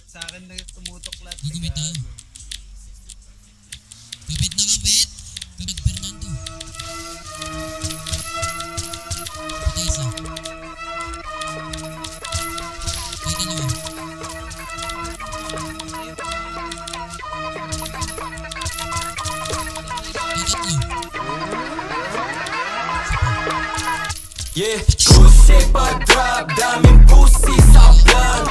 Sa akin na tumutok lahat. Gugumit ako. Kapit na kapit. Kapit Fernando. Patay isa. Kaya dalawa. Kaya tatlo. Yeah, good shape I drop, daming pussy sa vlog.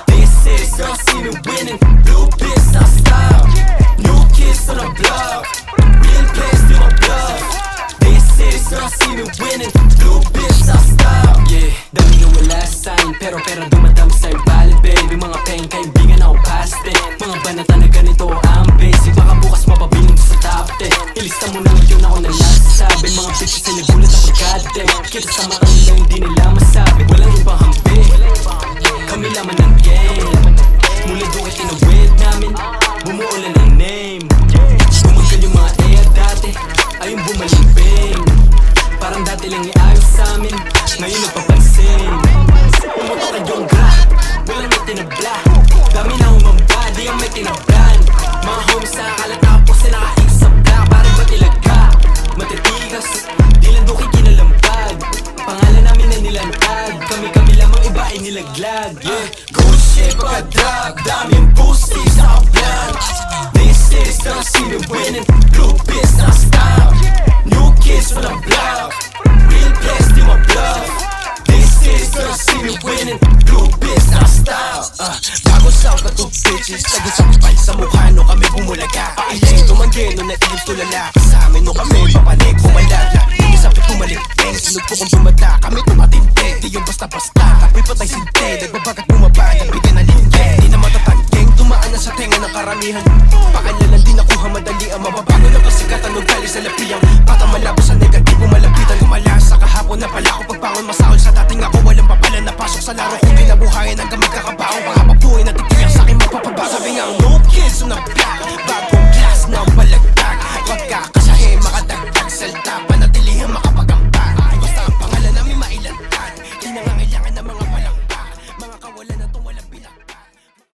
This is girl see me winning, blue piss I style. New kids on the block, real place to my bluff. This is girl see me winning, blue piss I style. Yeah, dami na wala sign, pero pera dumadami sa'yo valid baby. Mga pain, kaibigan ako past it. Mga banata na ganito ang basic, baka bukas mapabilang sa top 10. Ilista mo na ngayon ako na nasasabi. Mga bitches sa nagulat ako goddamn. Kita sa mata nila hindi nila masabi. Walang ibang hampi, kami laman ng game. Mula doon tinawid namin, bumuulan ng name. Gumagal yung mga air dati, ayun bumalimbing. Parang dati lang iayos sa amin, ngayon nagpapansin. Pumutok na yung graph, walang may tinabla. Dami na umamba, di ang may tinablan. Mga homies sa akalat tapos na nakaig sa black. Parang ba tilaga, matitigas, di lang doon kinalampag. Pangalan namin na nilantag, kami lamang iba ay nilaglag. Yeah, good shit pagka-drug, daming pussy sa vlog. This is the see me winning, blue piss na style. New kids on the block, real place di my bluff. This is the see me winning, blue piss na style. Bago sound ka to bitches, nag-isampal sa mukha no kami bumulaga. Pailing tumangin no nailip tulala, kasama no kami papanik pumalala. Hindi sabi tumalik, sinog ko kung tumata, kami tumatindi. Di yung basta-basta, kapoy patay sinte. Nagbabagat bumaba, nabigyan na linggay. Di na matatangking, tumaan na sa tenga ng karamihan. Paalalan di nakuha madali ang mababago ng kasikatan. Huwag gali sa lapiyang bata malabos sa negatibo malapitan. Umala sa kahapon na pala ako pagbangon masahol sa dating ako. Walang papala na pasok sa laro kung binabuhayan hanggang magkakabaong.